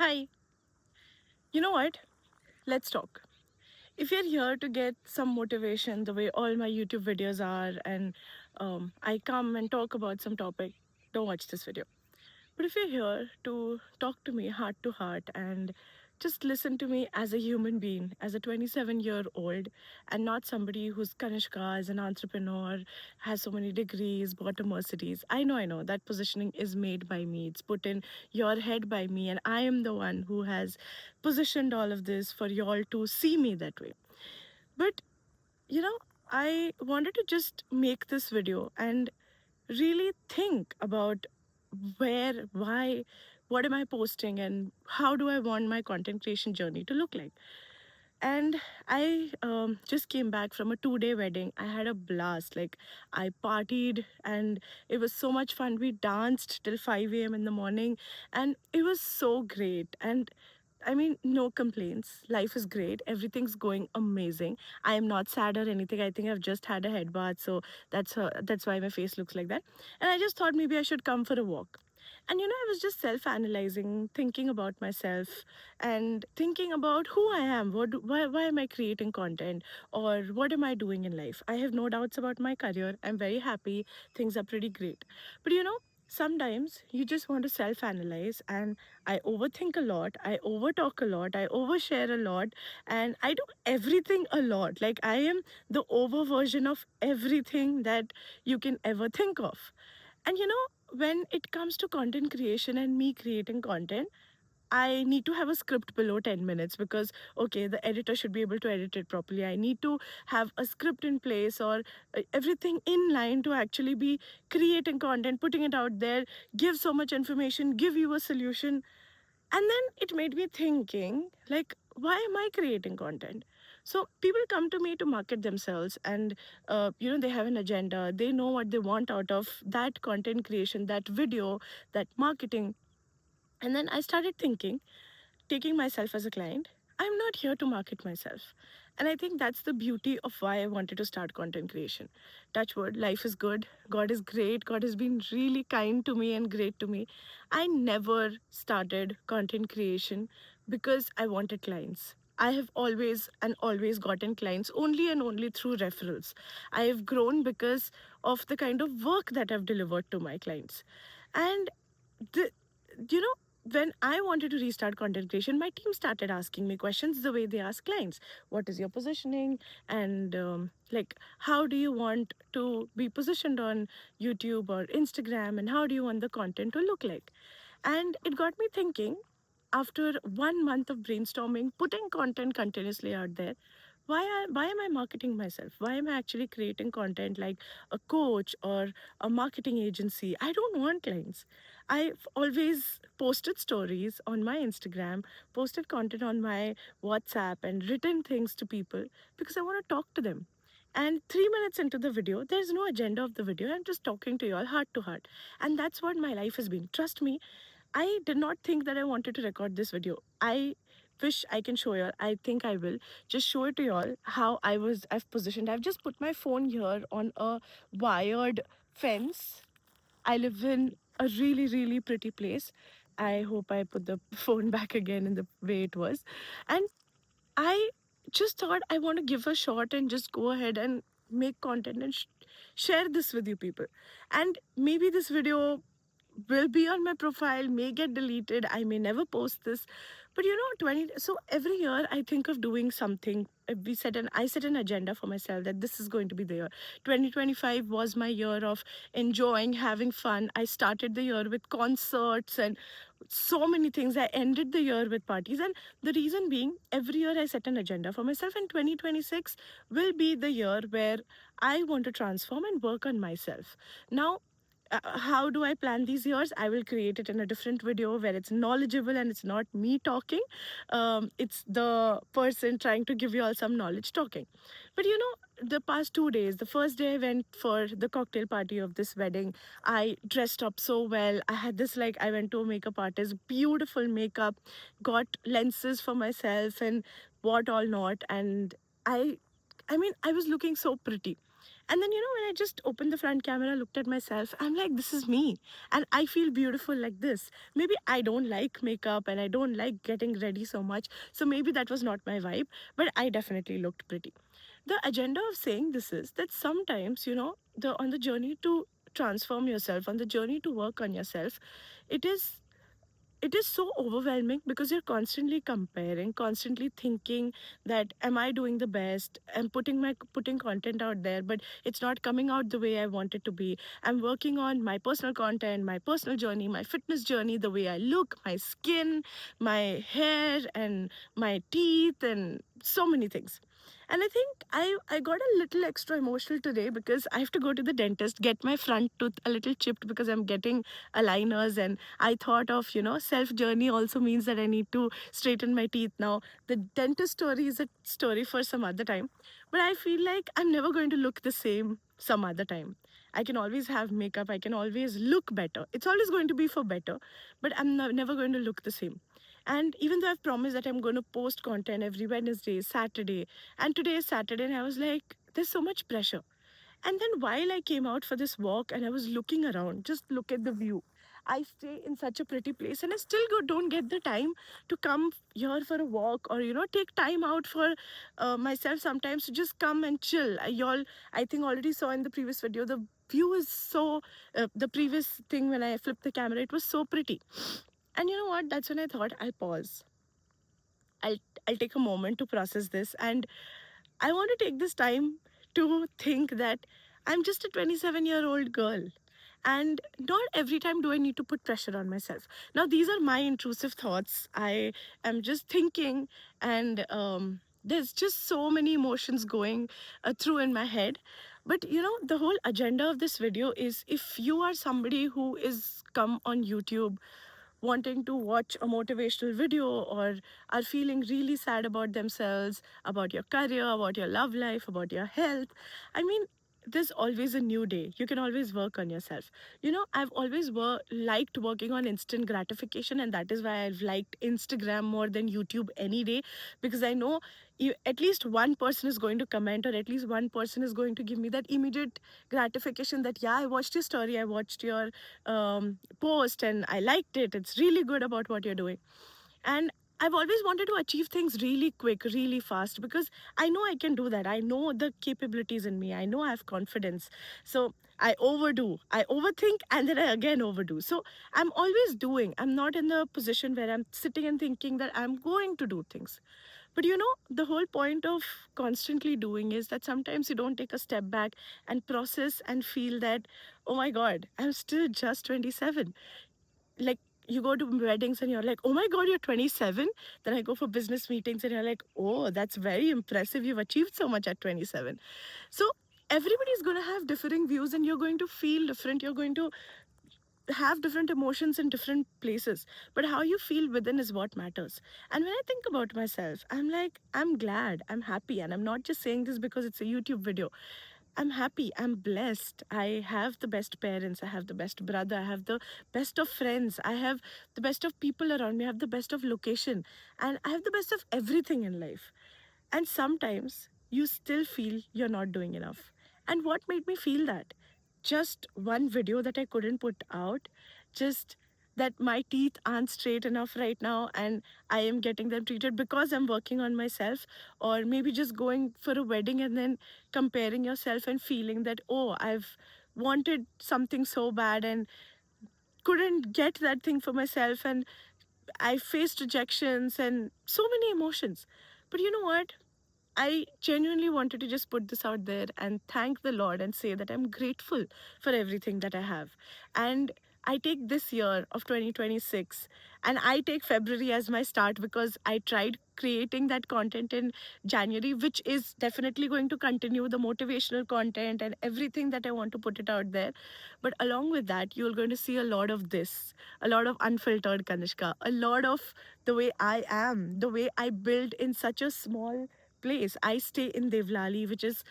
Hi, you know what? Let's talk. If you're here to get some motivation, the way all my YouTube videos are, and I come and talk about some topic, don't watch this video. But if you're here to talk to me heart to heart and just listen to me as a human being, as a 27-year-old, and not somebody who's Kanishka, is an entrepreneur, has so many degrees, bought a Mercedes. I know that positioning is made by me. It's put in your head by me, and I am the one who has positioned all of this for y'all to see me that way. But you know, I wanted to just make this video and really think about where, why, what am I posting, and how do I want my content creation journey to look like. And I just came back from a 2 day wedding. I had a blast. Like, I partied and it was so much fun. We danced till 5 a.m. in the morning and it was so great. And I mean, no complaints. Life is great. Everything's going amazing. I am not sad or anything. I think I've just had a head bath, so that's why my face looks like that. And I just thought maybe I should come for a walk. And I was just self-analyzing, thinking about myself, and thinking about who I am. Why am I creating content, or what am I doing in life? I have no doubts about my career. I'm very happy. Things are pretty great. But sometimes you just want to self analyze, and I overthink a lot, I overtalk a lot, I overshare a lot, and I do everything a lot. Like, I am the over version of everything that you can ever think of. And when it comes to content creation and me creating content, I need to have a script below 10 minutes because, okay, the editor should be able to edit it properly. I need to have a script in place, or everything in line to actually be creating content, putting it out there, give so much information, give you a solution. And then it made me thinking, like, why am I creating content? So people come to me to market themselves, and they have an agenda. They know what they want out of that content creation, that video, that marketing. And then I started thinking, taking myself as a client, I'm not here to market myself. And I think that's the beauty of why I wanted to start content creation. Touch wood, life is good. God is great. God has been really kind to me and great to me. I never started content creation because I wanted clients. I have always and always gotten clients only and only through referrals. I have grown because of the kind of work that I've delivered to my clients. And the, you know, when I wanted to restart content creation, my team started asking me questions the way they ask clients. What is your positioning? And like, how do you want to be positioned on YouTube or Instagram? And how do you want the content to look like? And it got me thinking, after 1 month of brainstorming, putting content continuously out there, why am I marketing myself? Why am I actually creating content like a coach or a marketing agency? I don't want clients. I've always posted stories on my Instagram, posted content on my WhatsApp, and written things to people because I want to talk to them. And 3 minutes into the video, there's no agenda of the video. I'm just talking to you all heart to heart. And that's what my life has been. Trust me, I did not think that I wanted to record this video. I wish I can show you all. I think I will just show it to you all how I've positioned. I've just put my phone here on a wired fence. I live in a really, really pretty place. I hope I put the phone back again in the way it was. And I just thought I want to give a shot and just go ahead and make content and share this with you people. And maybe this video will be on my profile, may get deleted, I may never post this. But 20, so every year I think of doing something. I set an agenda for myself that this is going to be the year. 2025 was my year of enjoying, having fun. I started the year with concerts and so many things. I ended the year with parties. And the reason being, every year I set an agenda for myself, and 2026 will be the year where I want to transform and work on myself. Now, how do I plan these years? I will create it in a different video where it's knowledgeable and it's not me talking. It's the person trying to give you all some knowledge talking. But the past 2 days, the first day I went for the cocktail party of this wedding, I dressed up so well. I had this, like, I went to a makeup artist, beautiful makeup, got lenses for myself and what all not. And I mean, I was looking so pretty. And then, when I just opened the front camera, looked at myself, I'm like, this is me. And I feel beautiful like this. Maybe I don't like makeup and I don't like getting ready so much. So maybe that was not my vibe, but I definitely looked pretty. The agenda of saying this is that sometimes, on the journey to transform yourself, on the journey to work on yourself, it is it is so overwhelming because you're constantly comparing, constantly thinking that am I doing the best? I'm putting content out there, but it's not coming out the way I want it to be. I'm working on my personal content, my personal journey, my fitness journey, the way I look, my skin, my hair, and my teeth, and so many things. And I think I got a little extra emotional today because I have to go to the dentist, get my front tooth a little chipped because I'm getting aligners. And I thought of, self journey also means that I need to straighten my teeth now. The dentist story is a story for some other time. But I feel like I'm never going to look the same some other time. I can always have makeup, I can always look better. It's always going to be for better, but I'm never going to look the same. And even though I've promised that I'm going to post content every Wednesday, Saturday, and today is Saturday, and I was like, there's so much pressure. And then while I came out for this walk and I was looking around, just look at the view. I stay in such a pretty place and I still don't get the time to come here for a walk or, take time out for myself sometimes to just come and chill. Y'all, I think already saw in the previous video, the view is so, the previous thing when I flipped the camera, it was so pretty. And you know what? That's when I thought I'll pause. I'll, I'll take a moment to process this. And I want to take this time to think that I'm just a 27-year-old girl. And not every time do I need to put pressure on myself. Now, these are my intrusive thoughts. I am just thinking, and there's just so many emotions going through in my head. But the whole agenda of this video is if you are somebody who is come on YouTube wanting to watch a motivational video or are feeling really sad about themselves, about your career, about your love life, about your health. I mean, there's always a new day. You can always work on yourself. I've always liked working on instant gratification, and that is why I've liked Instagram more than YouTube any day, because I know at least one person is going to comment, or at least one person is going to give me that immediate gratification that, yeah, I watched your story, I watched your post, and I liked it. It's really good about what you're doing. And I've always wanted to achieve things really quick, really fast, because I know I can do that. I know the capabilities in me. I know I have confidence. So I overdo, I overthink, and then I again overdo. So I'm always doing. I'm not in the position where I'm sitting and thinking that I'm going to do things. But the whole point of constantly doing is that sometimes you don't take a step back and process and feel that, oh my God, I'm still just 27. Like, you go to weddings and you're like, oh my God, you're 27. Then I go for business meetings and you're like, oh, that's very impressive. You've achieved so much at 27. So everybody's going to have differing views and you're going to feel different. You're going to have different emotions in different places, but how you feel within is what matters. And when I think about myself, I'm like, I'm glad, I'm happy, and I'm not just saying this because it's a YouTube video. I'm happy, I'm blessed. I have the best parents, I have the best brother, I have the best of friends, I have the best of people around me, I have the best of location, and I have the best of everything in life. And sometimes you still feel you're not doing enough. And what made me feel that? Just one video that I couldn't put out, just that my teeth aren't straight enough right now and I am getting them treated because I'm working on myself, or maybe just going for a wedding and then comparing yourself and feeling that, oh, I've wanted something so bad and couldn't get that thing for myself, and I faced rejections and so many emotions. But you know what? I genuinely wanted to just put this out there and thank the Lord and say that I'm grateful for everything that I have. And I take this year of 2026 and I take February as my start because I tried creating that content in January, which is definitely going to continue the motivational content and everything that I want to put it out there. But along with that, you're going to see a lot of this, a lot of unfiltered Kanishka, a lot of the way I am, the way I build in such a small place. I stay in Devlali, which is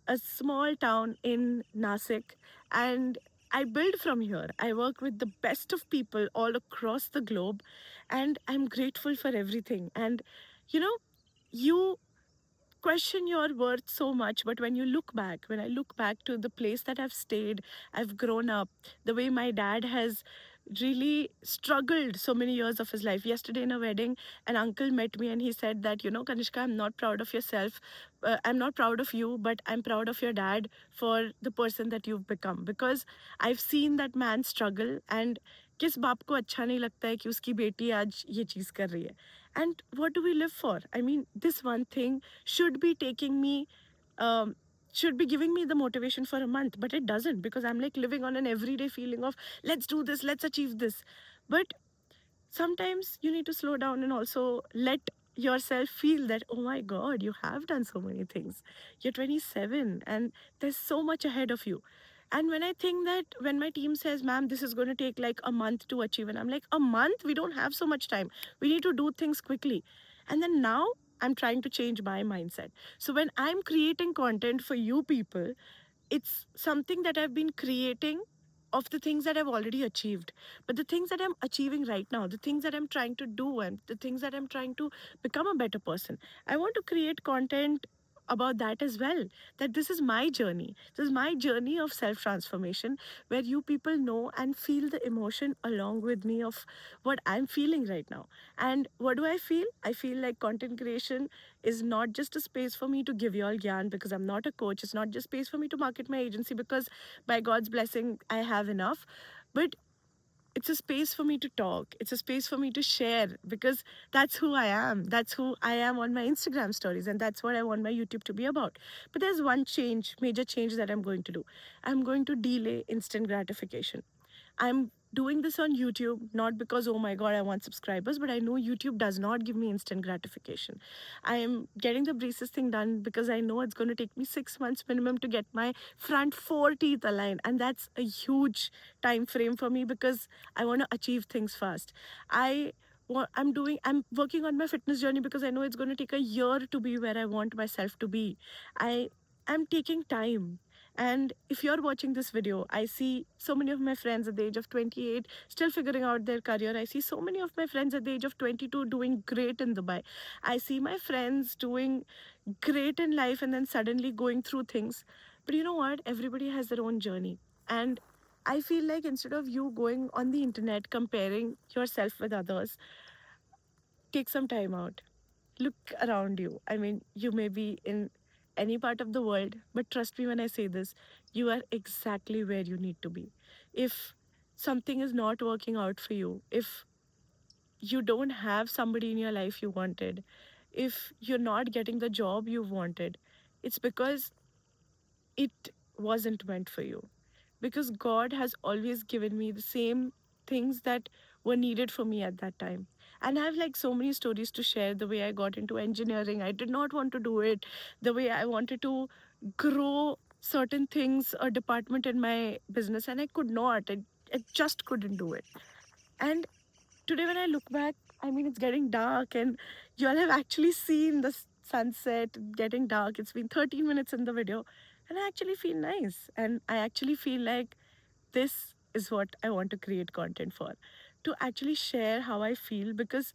a small town in Nasik, and I build from here. I work with the best of people all across the globe, and I'm grateful for everything. And you know, you question your worth so much, but when you look back, when I look back to the place that I've stayed, I've grown up, the way my dad has really struggled so many years of his life. Yesterday in a wedding, an uncle met me and he said that, Kanishka, I'm not proud of yourself. I'm not proud of you, but I'm proud of your dad for the person that you've become, because I've seen that man struggle. And किस बाप को अच्छा नहीं लगता है कि उसकी बेटी आज ये चीज़ कर रही है. And what do we live for? I mean, this one thing should be taking me, um, should be giving me the motivation for a month, but it doesn't, because I'm like living on an everyday feeling of let's do this, let's achieve this. But sometimes you need to slow down and also let yourself feel that, oh my God, you have done so many things. You're 27 and there's so much ahead of you. And when I think that, when my team says, ma'am, this is going to take like a month to achieve, and I'm like, a month? We don't have so much time. We need to do things quickly. And then now I'm trying to change my mindset. So when I'm creating content for you people, it's something that I've been creating of the things that I've already achieved. But the things that I'm achieving right now, the things that I'm trying to do, and the things that I'm trying to become a better person, I want to create content about that as well. That this is my journey. This is my journey of self transformation, where you people know and feel the emotion along with me of what I'm feeling right now. And what do I feel? I feel like content creation is not just a space for me to give you all gyan, because I'm not a coach. It's not just space for me to market my agency, because by God's blessing, I have enough. But it's a space for me to talk. It's a space for me to share, because that's who I am. That's who I am on my Instagram stories. And that's what I want my YouTube to be about. But there's one change, major change that I'm going to do. I'm going to delay instant gratification. I'm doing this on YouTube not because, oh my God, I want subscribers, but I know YouTube does not give me instant gratification. I am getting the braces thing done because I know it's going to take me 6 months minimum to get my front four teeth aligned. And that's a huge time frame for me, because I want to achieve things fast. I I'm working on my fitness journey because I know it's going to take a year to be where I want myself to be. I'm taking time. And if you're watching this video, I see so many of my friends at the age of 28 still figuring out their career. I see so many of my friends at the age of 22 doing great in Dubai. I see my friends doing great in life and then suddenly going through things. But you know what? Everybody has their own journey. And I feel like instead of you going on the internet comparing yourself with others, take some time out, look around you. I mean, you may be in any part of the world, but trust me when I say this, you are exactly where you need to be. If something is not working out for you, if you don't have somebody in your life you wanted, if you're not getting the job you wanted, it's because it wasn't meant for you, because God has always given me the same things that were needed for me at that time. And I have like so many stories to share. The way I got into engineering, I did not want to do it. The way I wanted to grow certain things, a department in my business, and I could not. I just couldn't do it. And today when I look back, I mean, it's getting dark, and you all have actually seen the sunset getting dark. It's been 13 minutes in the video, and I actually feel nice. And I actually feel like this is what I want to create content for, to actually share how I feel, because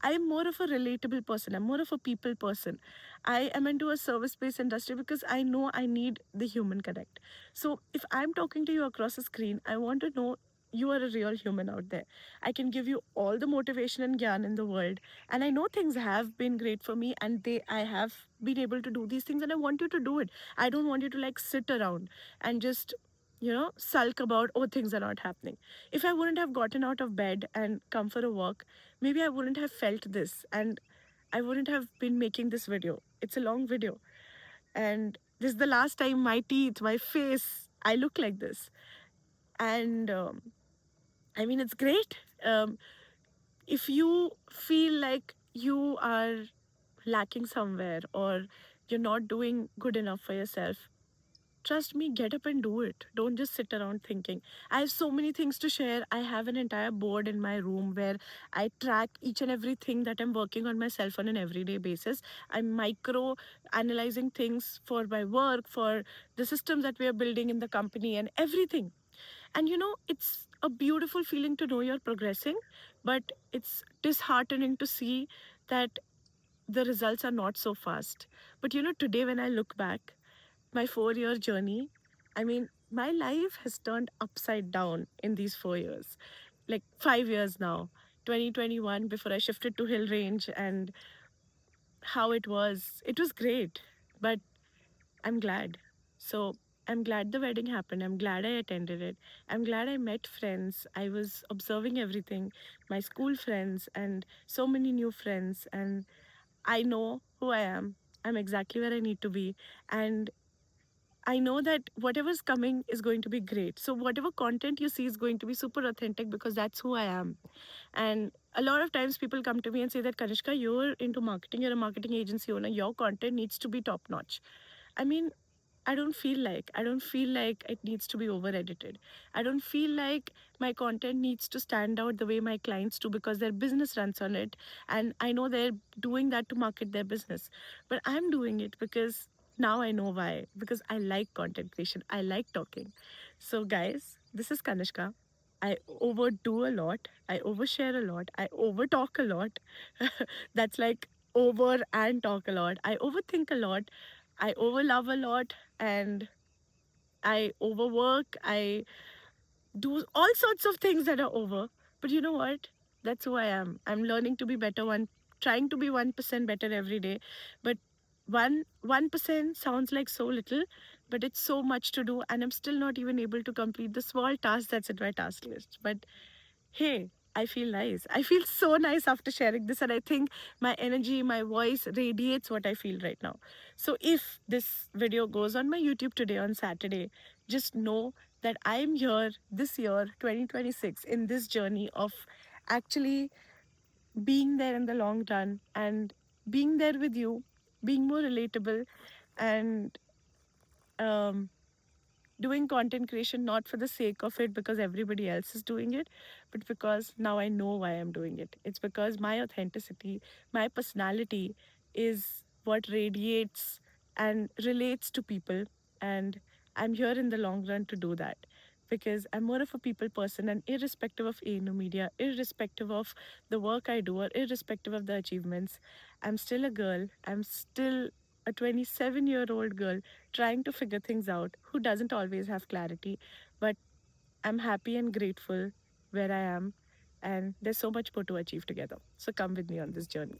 I'm more of a relatable person. I'm more of a people person. I am into a service based industry because I know I need the human connect. So if I'm talking to you across a screen, I want to know you are a real human out there. I can give you all the motivation and gyan in the world. And I know things have been great for me, and I have been able to do these things, and I want you to do it. I don't want you to like sit around and just sulk about, oh, things are not happening. If I wouldn't have gotten out of bed and come for a walk, maybe I wouldn't have felt this, and I wouldn't have been making this video. It's a long video. And this is the last time my teeth, my face, I look like this. And I mean, it's great. If you feel like you are lacking somewhere, or you're not doing good enough for yourself, trust me, get up and do it. Don't just sit around thinking. I have so many things to share. I have an entire board in my room where I track each and everything that I'm working on myself on an everyday basis. I'm micro analyzing things for my work, for the systems that we are building in the company, and everything. And it's a beautiful feeling to know you're progressing, but it's disheartening to see that the results are not so fast. But today when I look back, my 4 year journey, I mean, my life has turned upside down in these 4 years. Like 5 years now. 2021, before I shifted to Hill Range, and how it was great. But I'm glad. So I'm glad the wedding happened. I'm glad I attended it. I'm glad I met friends. I was observing everything, my school friends, and so many new friends. And I know who I am. I'm exactly where I need to be. And I know that whatever's coming is going to be great. So, whatever content you see is going to be super authentic because that's who I am. And a lot of times people come to me and say that, Kanishka, you're into marketing, you're a marketing agency owner, your content needs to be top notch. I mean, I don't feel like it needs to be over edited. I don't feel like my content needs to stand out the way my clients do because their business runs on it. And I know they're doing that to market their business. But I'm doing it because now I know why. Because I like content creation. I like talking. So guys, this is Kanishka. I overdo a lot. I overshare a lot. I overtalk a lot. That's like over and talk a lot. I overthink a lot. I overlove a lot, and I overwork. I do all sorts of things that are over. But you know what? That's who I am. I'm learning to be better, trying to be 1% better every day. But 1% sounds like so little, but it's so much to do, and I'm still not even able to complete the small task that's in my task list. But hey, I feel nice. I feel so nice after sharing this, and I think my energy, my voice radiates what I feel right now. So, if this video goes on my YouTube today on Saturday, just know that I'm here this year, 2026, in this journey of actually being there in the long run and being there with you, being more relatable, and um, doing content creation not for the sake of it because everybody else is doing it, but because now I know why I'm doing it. It's because my authenticity, my personality is what radiates and relates to people. And I'm here in the long run to do that because I'm more of a people person. And irrespective of ANU Media, irrespective of the work I do, or irrespective of the achievements, I'm still a girl. I'm still a 27-year-old girl trying to figure things out, who doesn't always have clarity. But I'm happy and grateful where I am, and there's so much more to achieve together. So come with me on this journey.